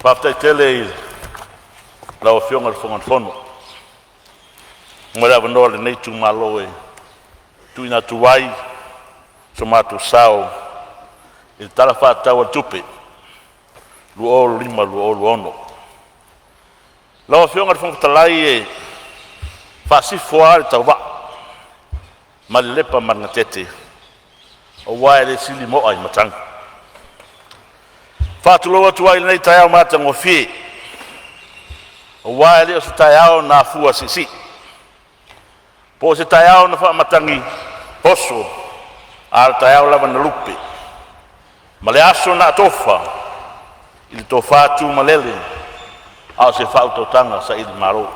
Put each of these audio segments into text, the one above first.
Faataupou lau fionga fonga fono. Mora vanoa le nei tu malo e tu ina tuai so matu sao il tala faatau tupe lu o lima lu o ono. Lau fionga fonga talai e fasi foa tau va malepa mangatete o wai le sili mo ai matang. Faatuloa tuai nei taiao matang o fie o wai le o se taiao na fua sisi po se taiao na matangi poso al taiao lava na lupe ma le aso na tofa il tofa tu malele au se fautautanga sa ili maro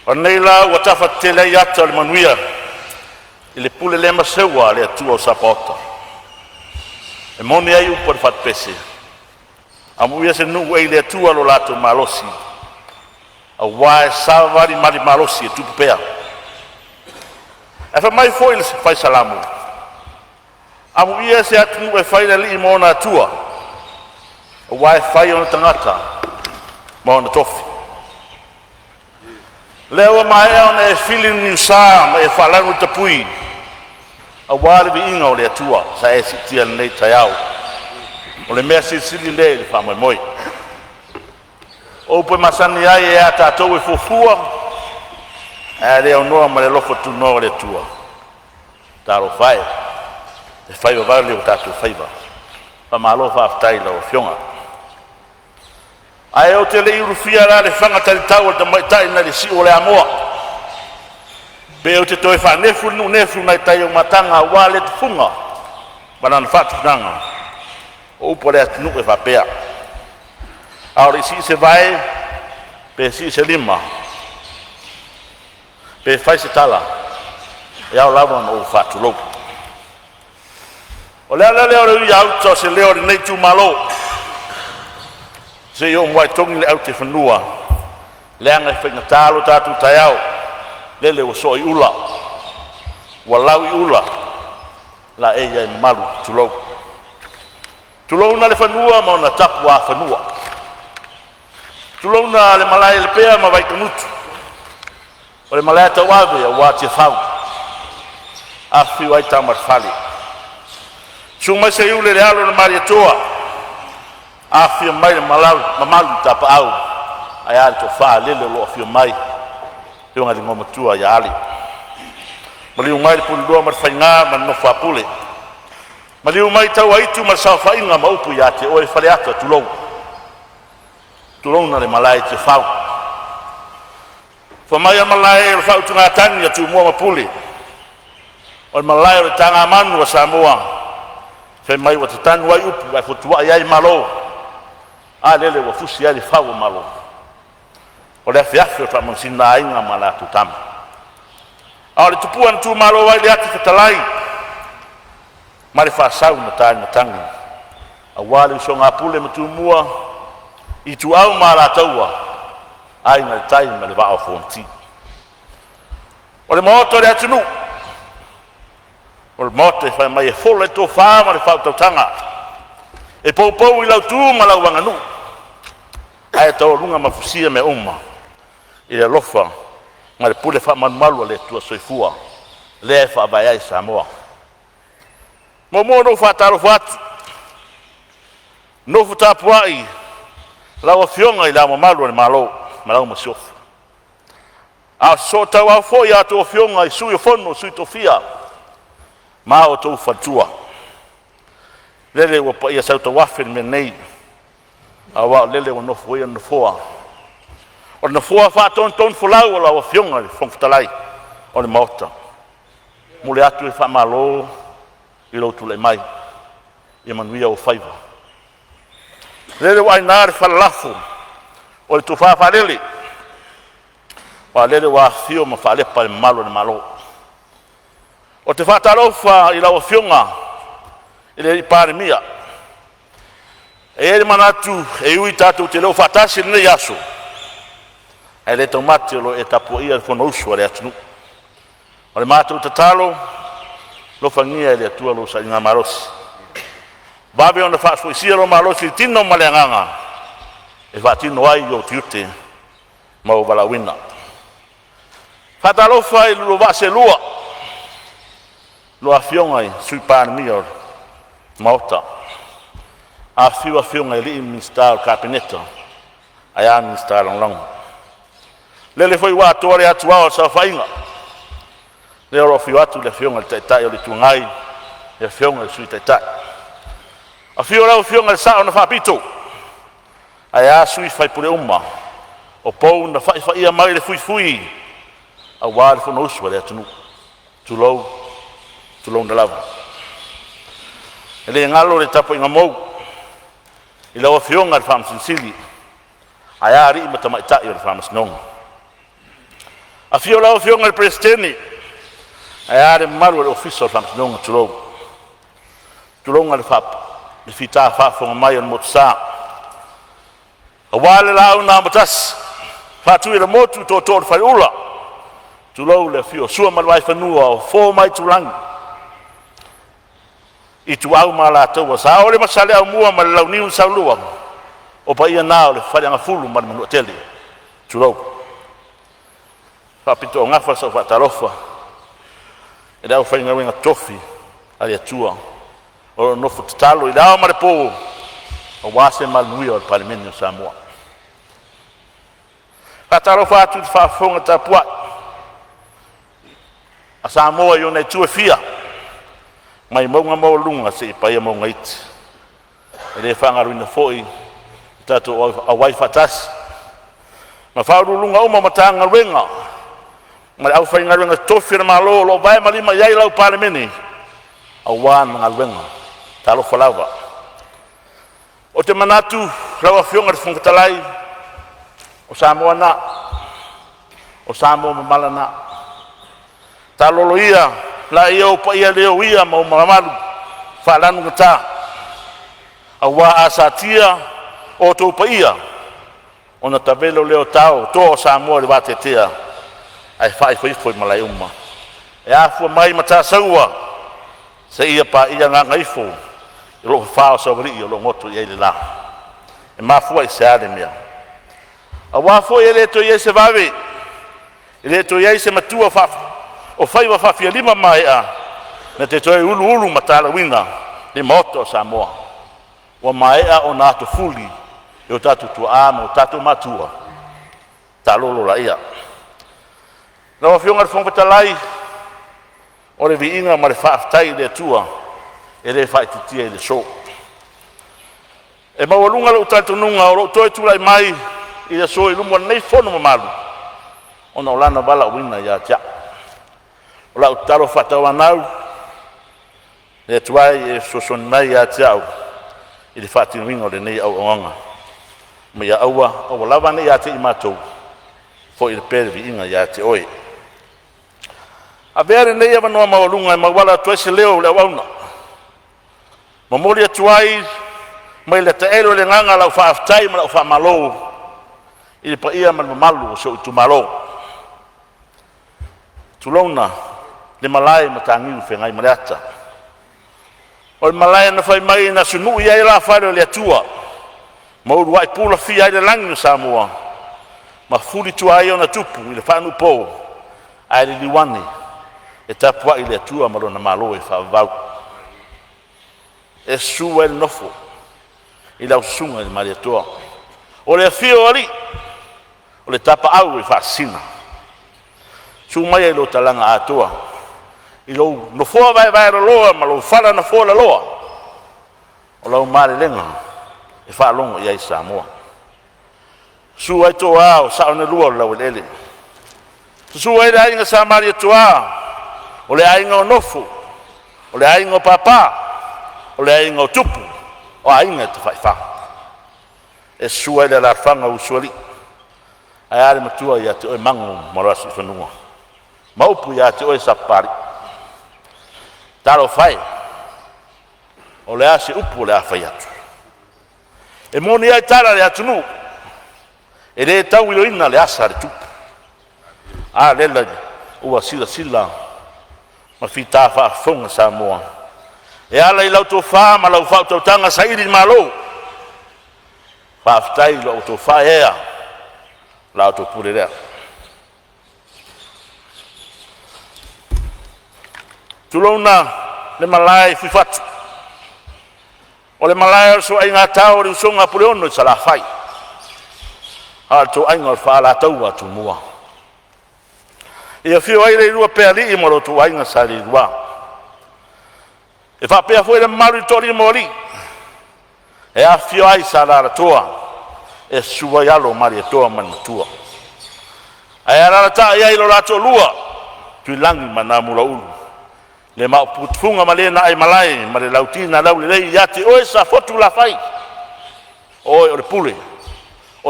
o nei la ua tafatele ai ata le manuia i le pule le maseua le atua o sapota e moni ai upo le fatpese amuia se nuu ei le atua lo lato malosi a wae savari mali malosi e tupu pea e fa mai foi le fai salamu amuia se atu e fai le li mona atua a wae fai ona tangata ma ona tofi leo mai ona e filin ni sa ma e falanu tapui a wale vi inga o le atua sa e sitia nei taiao o le mea sili le fa moi moi o pe masani ai e ata to e fofua e le ono ma le lofo tu no le tua taro fai e fai o vale o tatu faiva pa malo fa aftai lo fionga ai o te le irufia la le fanga tali tau te mai tai na le si o le amoa be o te toi fa nefu nu nefu mai tai o matanga wale te funga banan fatu nanga o pole atu e fa pea ahora si se vai pe si se lima pe fai se tala e au lava o fatu lo o le o ia auto se leo nei tu malo se yo mai tongi le auto fanua le anga fenga talo tatu taiao lele o soi ula walau ula la e ia malu tulo na le fanua ma na tapua fanua tulo na le malai le pea ma vai kamutu o le malai ta wave o wa te fau afi wai tamar fali suma se ule le alo na maria toa afi mai le malau mamalu tapa au ai al to fa lele lo afi mai yo ngali ngoma tua ya ali mali mai pun do mar fainga man no fa pule mali mai tau ai tu mar sa fa inga ma upu ya te o e fale ata tulou na le malai te fau fa mai malai le fau tunga tani tu mo ma pule o malai le tanga manu sa moa fe mai wa tanu wai upu ai fotua ai malo a lele wa fusi ai fau malo o le fiafio fa mon sina inga mala tu tam a le tupuan tu malo wai le ati fetalai mari fa sau na tangi a wale so nga pule matu mua i tu au mara taua ai na tai ma le va fonti o le moto le atunu o le moto fa mai folle to fa ma le fa tanga e po i lau tu ma lau wanganu ai to lunga ma fusia me umma i le lofa ma le pule fa manualu le tua soifua le fa vai ai samoa mo no fa taro fatu no futa puai la fionga i la malu le malo malau masiof a so tawa fo ya to fionga i sui fono sui to fia ma o to fatua lele wa pa ia sauta wafen me nei a wa lele wa no fo ia no foa o no foa fa ton fulau la fionga fon futalai o le mota mule atu e fa malo i lo tu le mai i manuia o faiva lele wa inar fa lafu o le tufa fa lele wa lele wa fio ma fa le pa le malo o te fa talofa i la fionga i le pare mia e le manatu e ui tatu te lo fatasi ne yaso e le tomate lo e tapu ia fono usu le atunu o le matu te talo lo fangia le atua lo sa inga marosi Vave ona whaasfoisia ro malo si tino maleanganga. E whaatino ai o tiute mau walawina. Whatalofa i lulu wase lua. Lua fiongai sui pānimi o Maota. A fiwa fiongai li minister kabineta. Aya minister long. Lele foi wa tore atu ao sa fainga. Le ro fiwa tu le fiongai tai o le tungai. Le fiongai sui tai. A fiwa fiongai sa ona fapito. Aya sui fai pule umma. O pou na fai ia mai le fui. A wale fo no uswa le atunu. Tulou na lava. Ele ngalo le tapo inga mou. Ila o fionga le fam sinsili. Aya ri mata mai tai o le fam snong. A fiola o fionga le presidente. Aya le malu le official fam snong tulou. Tulou le fap. Le fita fa fo mai on motsa. A wale la una matas. Fatu le motu to fai ula. Tulou le fio sua malwai fanua o fo mai tulang. I tu au mala tau sa ole masale au mua mal lau niu sa lua. O pa ia nao le fale anga fulu mal manu tele. Tulou. Fa pito ngafa sa fa tarofa. E dau fa inga winga tofi ali atua. O no fu talo i dau mare po. O wase mal nui o parlamento Samoa. Fa tarofa tu fa fonga tapua. A Samoa yo nei tu fia. Mai maunga mau lunga se pa ia maunga iti. E le whangaruina foi tato a wai fatas. Ma whauru lunga uma matanga wenga. Ma au whainga wenga tofira malo lo vai malima iai lau palemene. A wana ngal wenga. Talo whalawa. O te manatu rawa fionga whungatalai. O Samoa na. O Samoa mamala na. Talo ia. La ia o pa ia leo ia mau maramalu whalanu ngata awa asatia o tō pa ia o na tabelo leo tau tō Samoa le watetea ai whai whaifoi malai umma e afua mai mata saua se ia pa ia ngā ngaifo i lo whao sawari i o lo ngoto i eile la e mafua i se ale mea awa fo i leto i se vave i leto i se matua whafu o fai wa fafia lima mai a na te toi ulu matala wina ni moto Samoa wa mai a o nato fuli e o tatu tua o tatu matua ta lolo la ia na wa fionga fonga talai o le viinga ma le faaftai le tua e le fai titia le so e mawalunga lo tatu nunga o lo toi tulai mai i le so i lumo nei fono mamalu o na olana bala wina ya tia o lau talo whatawanau le tuai e soson mai a tiau i le whatinuinga o le nei au onga ma ia aua o lawa nei a te imatou fo i le perevi inga ia te oe a vere nei ava noa mawalunga e mawala tuese leo le awauna ma mori a tuai mai le taelo le nganga lau whaaftai ma lau whaamalo i le paia ma malu o so i tumalo tulona le malai matangiu whengai mareata. O le malai na whai mai na sunu i ai la whare le atua. Mauru wai pula fi ai le langi Samoa. Ma furi tua ai ona tupu i le whanu po. Ai le liwane. E tapua i le atua marona malo e whavau. E sua el nofo. I lau sunga i le mariatoa. O le fio ali. O le tapa au i whaasina. Su mai e lo talanga atoa. I lo no foa vai loa ma lo fala na foa la loa. O lau mare lenga e wha longo i ai Samoa. Su ai toa o sao na lua o lau ele. Su ai la inga sa mari toa. O le ainga o nofo. O le ainga o papa. O le ainga o tupu. O ainga te whai wha. E su ai la whanga u suali. Ai ale matua i a te oi mango marasi i whanua. Maupu i a te oi sapari. Taro fai. O le ase upu o le awhai atu. E moni ai tara le atunu. E le tau ilo ina le asa le tupu. A lela ua sila. Ma fi ta wha whonga Samoa. e ala I lau tō whā ma lau whau tautanga sa iri malo whaafitai lau tō whā ea lau tō pure rea tulona le malai whiwhatu o le malai o so ai ngā tau le usonga pure ono I sala whai a tō ainga o whaala taua tu mua ia whio ai rei rua pea li I moro tō ainga sa li rua e whapea fwere maru I tori mori e a whio ai sa lara toa e sua yalo mari e toa mani tua ai arara ta ia ilo rato lua tui langi ma Namulauulu le ma putfunga ma le na ai malai ma le lautina lau le lei yati oe sa fotu la fai oe o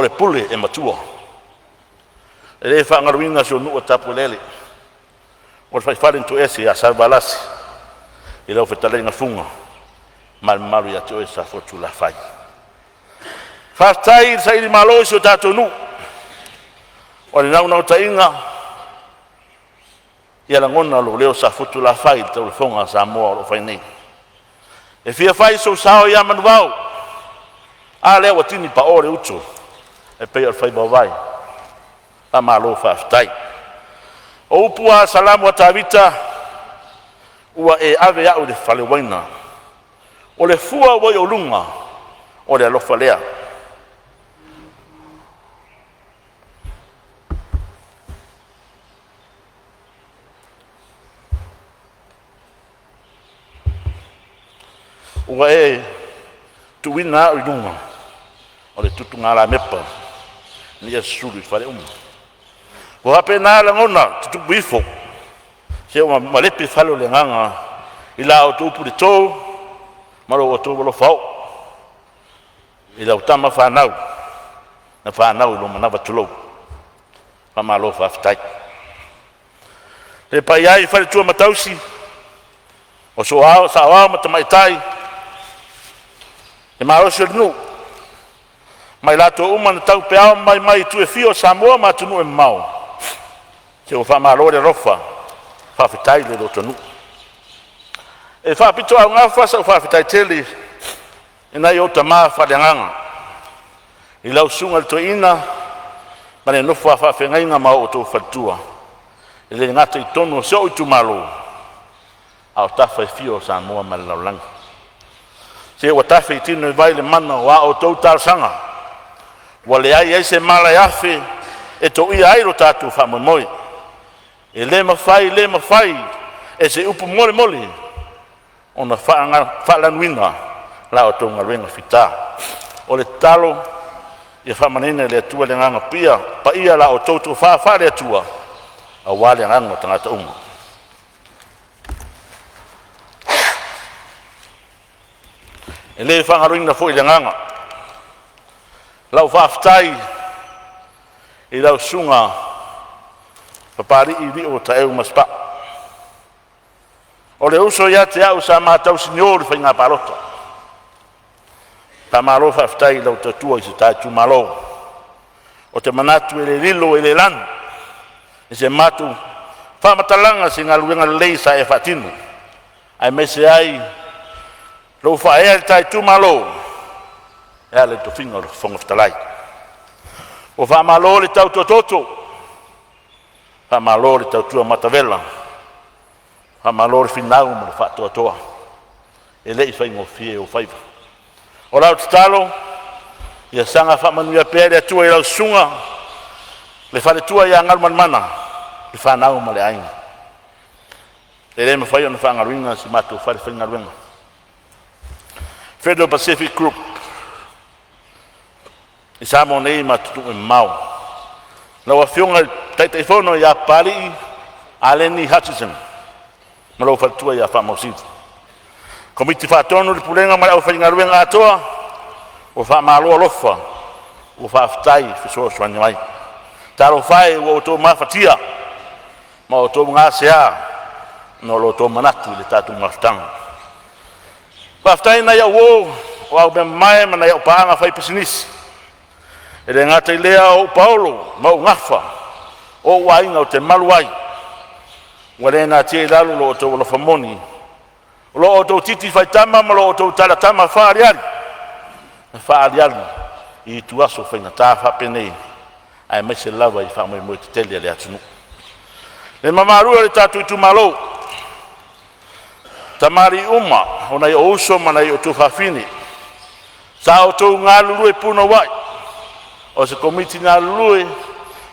le pule e matua e le whaangaruinga so nua tapu lele o le whaifaren tu ese a sarvalasi I lau whetalenga funga maru yati oe sa fotu la fai whaftai sa iri malo so tato nu o le nau tainga ia la ngona lo leo sa fotu la fai tau le fonga sa moa o lo fai nei e fia fai so sao ia manuau a leo watini pa ore uto e pei al fai bawai a malo whaftai o upua salamu a tawita ua e ave au le fale waina o le fua wai o lunga o le alofa lea ua e tuina o lunga o le tutu ngala mepa ni e suru fare o hape na la ngona tutu bifo se o malepe falo le nganga ila o tupu de to malo o to lo fao ila utama fanau na fanau lo manava tulo pa malo fa ftai le pai ai fale tu matausi o so ao sa ao matamaitai e malo se nu mai lato uma na tau peao mai tu e fio Samoa ma tunu e mau se o fa malo le rofa fa fitai le tonu e fa pito a nga fa fitai tele ina yo tama fa de nganga I lau sunga to ina ma le no fa fengai nga ma o to fatua e le ngata I tono se o tu malo au ta fa fio Samoa ma la lang se o ta fa tino vai le mana wa o to tal sanga wale ai se mala yafe e to ia ai ro tatu fa moi e le mafai e se upu mole ona fa lanuina la o tonga renga fita o le talo ia fa manene le tua le nganga pia pa ia la o toto fa le tua a wale nganga tangata unga e le fa ngaruina foi le nganga lau whaftai I lau sunga papari I ri o ta eu maspa o le uso ia te au sa matau signori whai ngā parota ta malo whaftai lau tatua I se taitu malo o te manatu e le lilo e le lan I se matu whamatalanga si ngā luenga lei sa e whatinu ai mese ai lau whaea le taitu malo e le to finga fonga ftalai o fa malo le tau toto fa malo le tau tua matavela fa malo le finau mo fa toa e le fa ngo fie o faiva o la talo ia sanga fa manu ia pere tua ia sunga le fa le tua ia ngal mana le fa nau mo le ai le me fa ia no fa ngaruinga si matu fa le finga ruenga Federal Pacific Group I samo nei matutu e mau. Lau a fionga taitaifono ia Papalii Aleni Hutchison. Malau fatua ia whamausitu. Komiti whaatonu li pulenga mai au whaingaruenga atoa o whamaloa lofa o whaafitai fisoa swani mai. Taro whae o oto mawhatia ma oto ngā sea no lo to manatu le tatu mawhatanga. Whaafitai na ia uo o au me mai mana ia upaanga whai pisinisi. E le ngata I lea o Paulo mau ngafa o wainga o te maluai. Wale na tia I lalu lo o te wala whamoni lo o tau titi faitama ma lo o tau talatama whaariari i tuaso whainata whapenei ai mai se lava i whamoe te tele le atunu le mamarua le tatu i tumalo tamari uma ona i o uso mana i o tu whawhini sa o tau ngā lulue puna wai o se komiti ngā lulue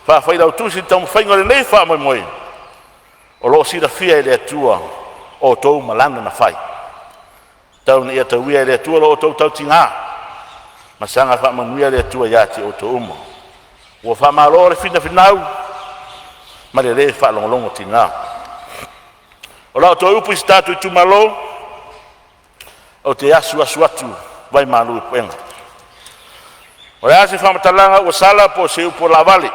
whawhairau tusi tamu whaingore nei whamoe o lo sira fia i le atua o tau malanga na whai tau na ia tau ia i le atua lo o tau tinga masanga whamanuia le atua iati o tau uma ua whamalo le fina finau ma le le whalongolongo tinga o la o tau upu i statu i tumalo o te asu atu vai malu i puenga o le ase whamatalanga ua sala po se upo la vale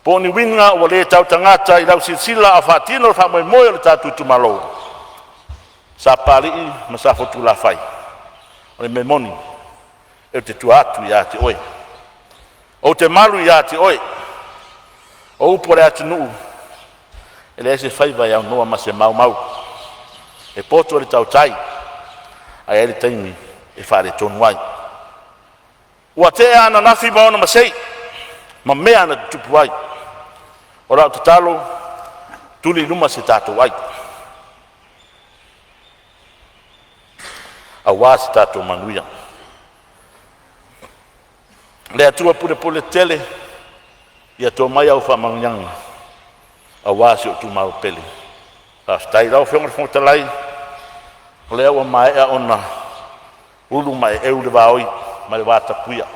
po ni winga o le tau tangata i lau silsila a whaatino whamoe le tatu i tumalo sa pari ma sa fotu la whai o le memoni e te tuatu i ate oe o te malu i ate oe o upo le atu nuu e le ese whaiva iau noa ma se mau e poto le tau tai a e le taimi e whaare tonu ai ua te ana nafi maona masei ma mea na tupu ai o rao te talo tuli luma se tatou ai a wā se tatou manuia le atua pule tele ia tō mai au whamangianga a wā se o tu mau pele a stai rau whionga whongatalai o le aua mai a ona ulu mai e ule waoi mai wata puia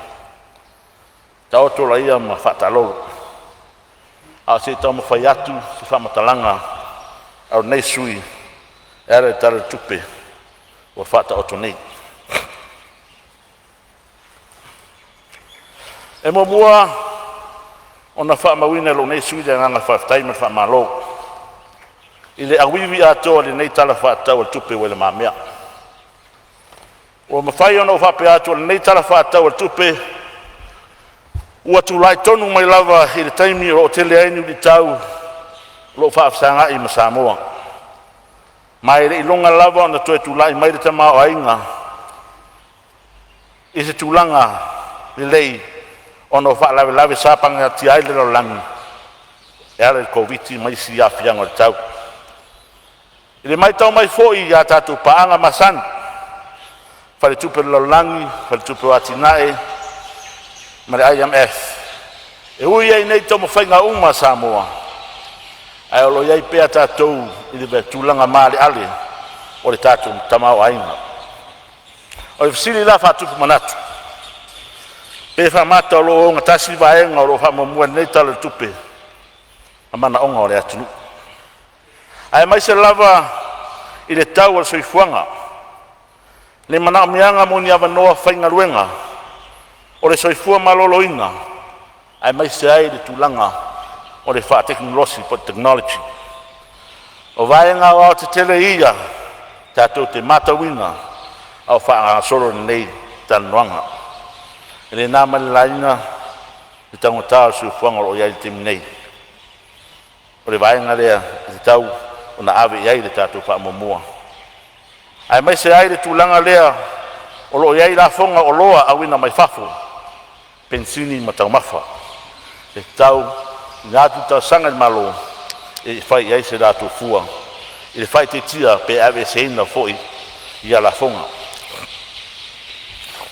ta oto la ia ma whatalolo a se tau ma whai atu se whamatalanga au nei sui ere tara tupe wa whata oto nei e mo mua ona whamawina lo nei sui le nganga whaftaima whamalo i le awiwi atoa le nei tala whatau al tupe wele mamea o mawhai ona o whape atoa le nei tala whatau al tupe ua tulai tonu mai lava i le taimi o tele aini li tau lo whaafsanga i Samoa mai le ilonga lava ona toe tulai mai le tamao ainga i se tulanga le lei ona whaalawe sapanga ti ai le langi e ale COVID mai si afianga le tau i le mai tau mai foi ia tatu paanga masani whale tupe le langi whale tupe watinae ma le IMF e ui ai nei tau mawhainga uma Samoa ai olo iai pea tatou i le tulanga maale ale o le tatou tamao ainga o le fisili la whatupu manatu pe whamata o lo onga tasi vaenga o lo whamamua nei tala tupe a mana onga o le atunu ai mai se lava i le tau al soifuanga le mana mianga mo ni avanoa whainga luenga o le soifua maloloinga ai mai se ai le tulanga o le wha teknolosi po technology o vaenga o te tele ia tatou te matawinga au wha solo nei tanuanga ele nama le laina le tangota o soifuanga o iai te minei o le vaenga lea te tau o na ave iai le tatou wha momua ai mai se ai le tulanga lea o lo iai la fonga o loa awina mai fafo pensini mataumafa e tau ngā tu tau sanga i malo e whai iai se rātou fua i le whai te tia pe ave se ina foi i ala fonga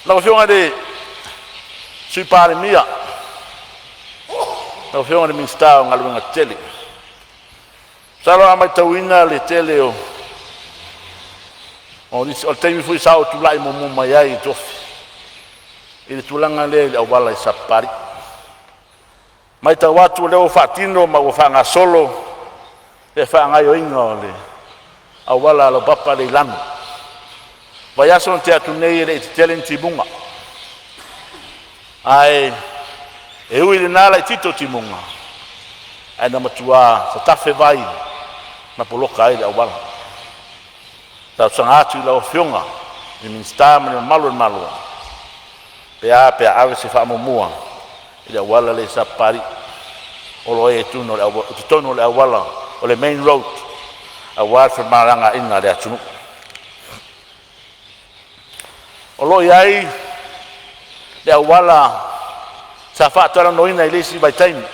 nau whionga le sui pāre mia nau whionga le minstao ngā luenga tele salo a mai tauina le tele o teimi fui sao tulai mo mai ai tofi i le tulanga le au wala i sapari mai tau watu leo whaatino ma ua whaanga solo le whaangai o inga o le au wala alo papa le lanu vai aso te atu nei le i te telenti munga ai e ui le nala i tito ti munga ai na matua sa tafe vai na poloka ai le au wala tau sanga atu i lau fionga i minsta mani malu pea ave se whaamomua i le awala le sapari o lo e tuno le awala o le main road awal fa maranga ina le atunu o lo iai le awala sa faatala noina i lesi vai taimi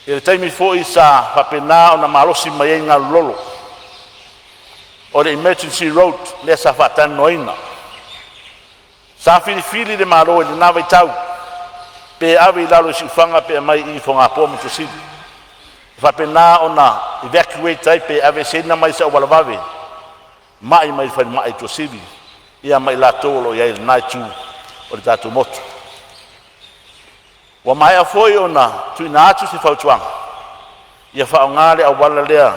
e taimi foi sa papena ona malosi mai ai galulolo o le emergency road le sa faatala noina sa filifili le malo i lenā vaitau pe ave i lalo siufanga pe mai i fogapo ma tosili faapena ona evacuate ai pe ave sena mai sa walavave mai mai fa mai tosili ia mai latou lo ia lenā tu o le tatou motu wa mai a foi ona tuina atu se fautuanga ia faaogā le auala lea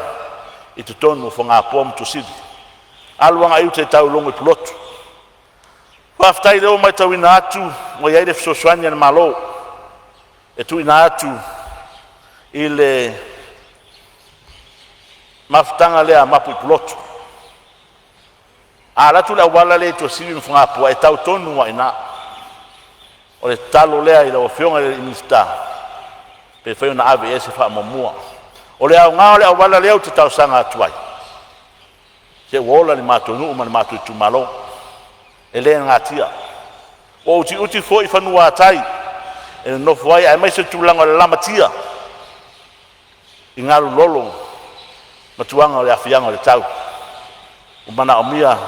i totonu fogapo ma tosili aluaga iu te taulongo i pulotu faafetai leo mai tauina atu mo iai le fesoasoani ana malo e tuina atu i le mafutaga lea mapu i pulotu alatu le auala le tosili ma fogapoa e tautonu aina o le talo lea i le ofioga le minista pe fai ona ave ese faamomua o le aogā o le auala lea o te tausaga atu ai se ua ola le matonuu ma le matou itumalo e lē gatia o utiuti foʻi fanua atai e le nofo ai ae mai se tulaga o le lamatia i galulolo ma tuaga o le afiaga o le tau o manaʻomia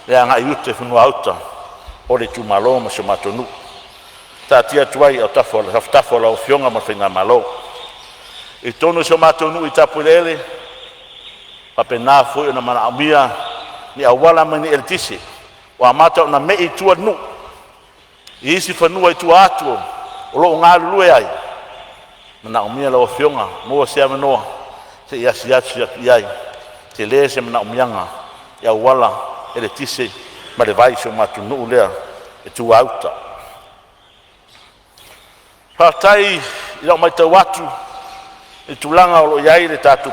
le agaʻi ute fanua auta o le tumalo ma se matonuu tatia atu ai o tafo o laofioga ma le faiga malo i tonu se o matonuu i tapu i lele faapena foʻi ona manaʻomia ni auala ma ni eletisi o amata ona meʻi tuanuu i isi fanua i tua atu o loo galulue ai manaʻomia laofioga mo se amanoa se i asi atu i ai te lē se manaʻomiaga i auala eletisi ma le vai se o matunuu lea e tuauta faafetai i lao mai tau atu i tulaga o loo iai le tatou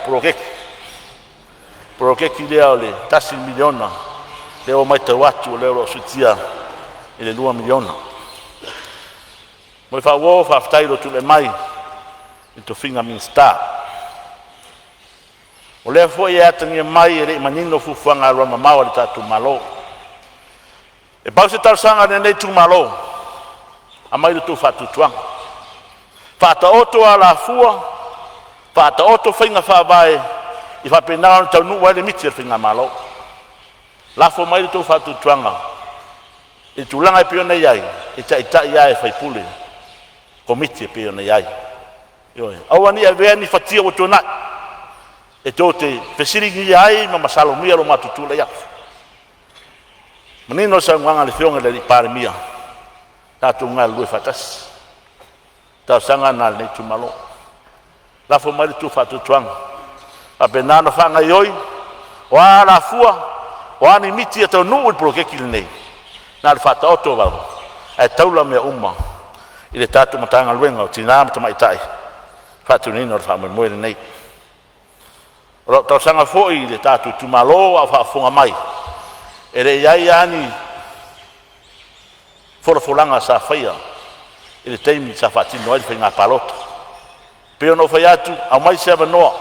porokeki lea o le tasi miliona le o mai tau atu o leo loo suitia i le 2 miliona mo i faauō faafetai lo tule mai i tofiga minista o lea foʻi e atagia mai e leʻi manino fufuaga aloa mamao a le tatou malo e pau se talosaga lenei tumalo a mai le tou faatutuaga faataoto a lafua faataoto faiga faavae i faapena ona taunuu ai le miti le faiga malo lafo mai le tou faatutuaga i tulaga e peona iai e taʻitaʻi ia e faipule komiti e peona iai aua ni avea ni fatia ua tuanaʻi e to te fesiligia ai ma masalomia lo matutu le afu manino sa nganga le fionga le palemia tatou ngalue fatasi tausaga na lenei tumalo lafo mai le tufatutuaga apena na faagaioi o a lafua o ani miti e taunuu i le polokeki lenei na le faataoto valo ae taula mea uma i le tatou matagaluega o tinā ma tamaʻitaʻi faatunina o le faamoemoe lenei o loo tausaga foʻi i le tatou tumalo a faafoga mai e leʻi ai ani folafolaga sa faia i le taimi sa faatino ai le faiga palota pe ona o fai atu au mai se avanoa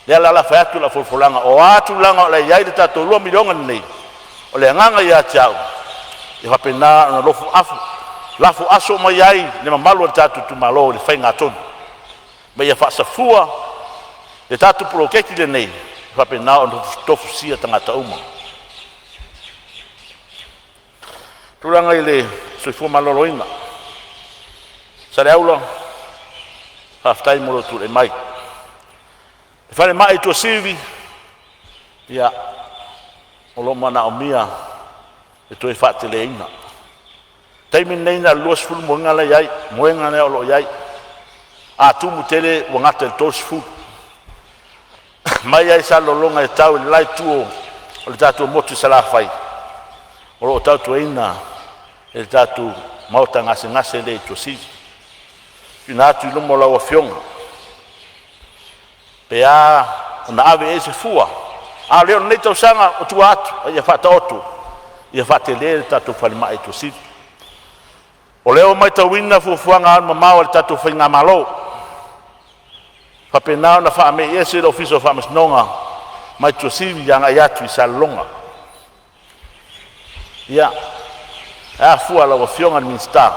le ala fai atu la folafolaga o atulaga o leʻi ai le tatou 2 milioga lenei o le agaga iā teau e faapena ona lafo aso mai ai le mamalu o le tatou tumalo i le faiga atonu ma ia faasafua le tatou polokeki lenei faapena ona tofusia tagata uma tulaga i le soifua maloloina sa le aula faafetai mo lo tule mai e falemaʻi tuasivi ia o loo manaʻomia e toe faateleina taimi lenei na 2 moega lei ai moega lea o loo iai atumu tele ua gata i le 2 mai ai sa lologa e tau i le lai tuo o le tatou motu i salafai o loo tautuaina e le tatou maota gasegase lei tuasivi ina atu i luma o lauafioga pea ona ave e se fua a leo lenei tausaga o tua atu ia faataoto ia faatelē le tatou falemaʻi tuasivi o leo mai tauina fuafuaga anu mamao le tatou faiga malo Whapena na whaame ia se office of Amasnonga mai tua sivi yanga iatu I salonga. Ia, a fua la wafionga ni minsta.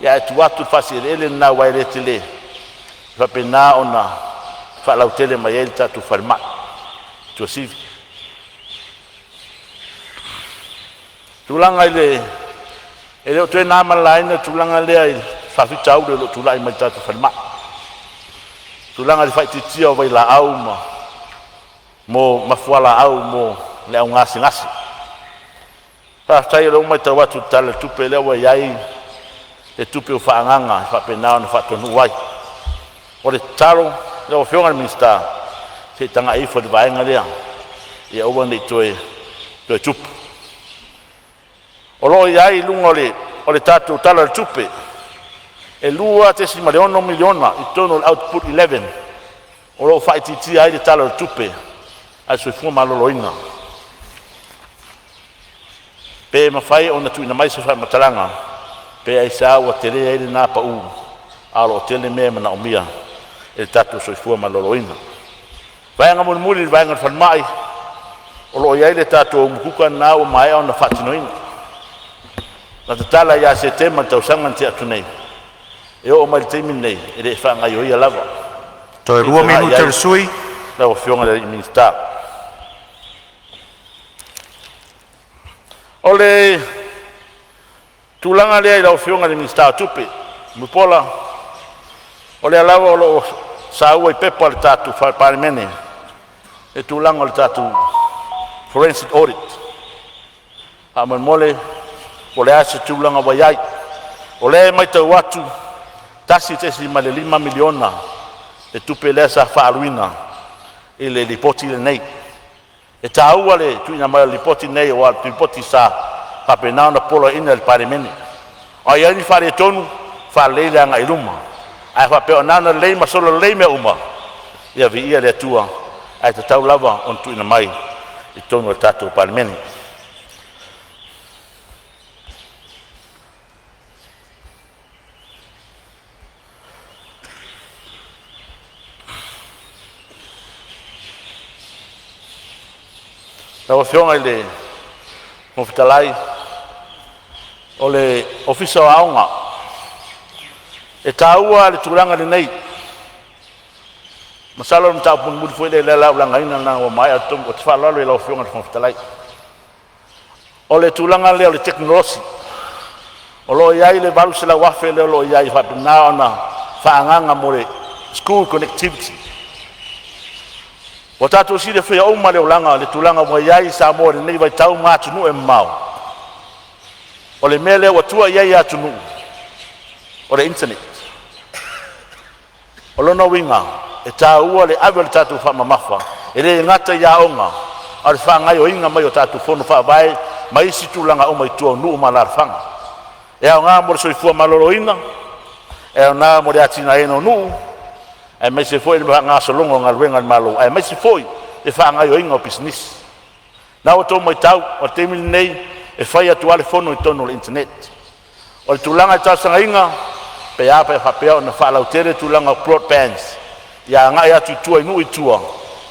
Ia e tuatu whasirele na wairete le. Whapena ona Faalautele mai ele tatu whalma. Tua sivi. Tulanga ile ele o tue nā malaina tulanga lea I whawhita au le lo tulai mai tatu whalma. Tulanga li whaititia o vai la au mo mafuala au mo le au ngasi ngasi. Tai rau mai tau atu tala tupe lea wa iai le tupe o whaanganga I whapenao na whatonu wai. O le taro leo whionga minsta se tanga ifo le vaenga lea I aua nei toe tupe. O loo iai lunga o le tatu tala le tupe e lua te si maleono miliona I tono output 11 o loo whaititia ai le tala le tupe ai sui fua maloloina. Pe mawhai o na tuina mai se whai matalanga pe ai sa ua te rea ele nā pa u alo tele mea mana o mia e tatu sui fua maloloina. Vaenga muri vaenga whanmai o loo iai le tatu o mukuka nā o mai o na whatinoina. Na te tala ia se tema tau sangan te atu nei. E o mai teimi nei e re whangai o ia lava. Toi 2 minuta sui. Na o whionga le minsta. O le tulanga lea I lau whionga le minsta tupe. Mupola. O le alawa o lo saua I pepa le tatu whaparimene. E tulanga le tatu forensic audit. Haman mole o le ase tulanga waiai. O le mai tau atu tasi te si ma le 5 miliona e tupe lea sa whaaluina I le lipoti le nei. E tāua le tuina mai lipoti nei o al lipoti sa papenao na polo ina le parimene. O ia ni whare tonu whaleile anga I luma. Ai whapeo nana lei masolo lei mea uma. Ia vi ia le atua ai te tau lava on tuina mai I tonu le tatu parimene. Na whionga I le mawhitalai o le ofisa o aonga e tāua le tūranga le nei masalo na tāpun muri fwele le lau langaina na o mai atum o te whalalo I lau whionga le mawhitalai o le tūranga le o le teknolosi o lo iai le valu se la wafe le o lo iai whapinao na whaanganga mo le school connectivity. O tātou si le whea oma le olanga, le tūlanga mo iai sa mo le nei vai tau mātunu e mau. O le mele o tua iai atunu. O le internet. O lona winga, e tā ua le awe le tātou whamamafa. E le ngata ia onga, a le whangai o inga mai o tātou whono whaavai, mai si tūlanga o mai tua nuu ma la whanga. E au ngā mo le soifua maloroina, e au ngā mo le atina eno nuu, ai mai se foi le nga solongo nga luenga malo ai mai se foi e fa nga yo inga business na o to mai tau o te mil nei e fai atu ale fono I tono le internet o le tulanga tau sanga inga pe a pe fa pe na Faalautele tulanga broadband ya nga ya tu tu inu itua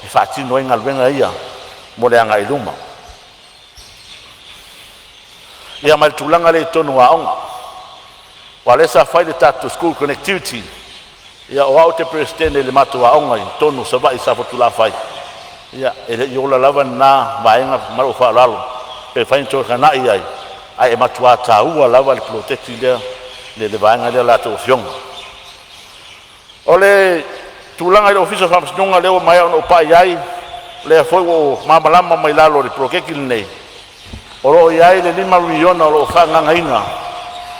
e fa tino inga luenga ia mo le nga iluma ia mai tulanga le tono wa onga wale sa fai le tatu school connectivity ia o au te presidente le matua onga I tonu sa vai sa fotula fai ia ele yola lava na vaenga maro fa lalo pe fai to kana ia ai matua ta ua lava le protect le vaenga le la to fiong ole tulanga le office of Amasnonga le o mai o pa iai le foi o mamalama mai lalo le protect nei o ro iai le 5 miliona o fa ngaina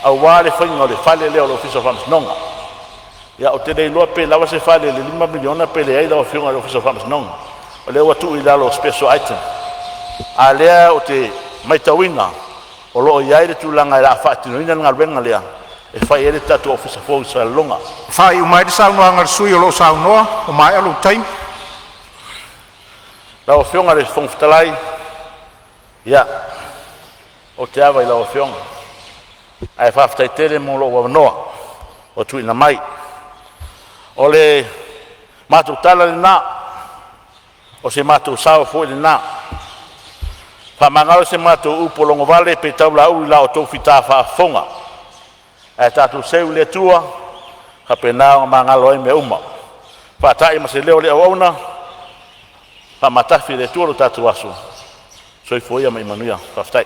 au wale fai ngale fale le o office of Amasnonga. Ya o te dei loa pe lawa se fale le 5 miliona pe le ai lawa whionga le office of Amasnonga. O le watu I lalo special item. A lea o te maitawina o loo iai le tūlanga I la whaatinoina ngā ruenga lea e whai ele tatu office of Faasaleleaga. Whai umai te saunoa ngar sui o loo saunoa o mai alu taim. Lawa whionga le whongwhitalai ia o te awa I lawa whionga. Ai whawhtai tere mo loo wanoa o tuina mai. O le Mātou tala le nā, o se mātou sao fo le nā. Whamangalo se mātou upolongo vale pe tau la ui la o tau whita whaafonga. E tātou seu le tua, ka pe nāo mangalo e me uma. Whātai ma se leo le awauna, whamatafi le tua lo tātou aso. Soi fo ia mai manuia, whaftai.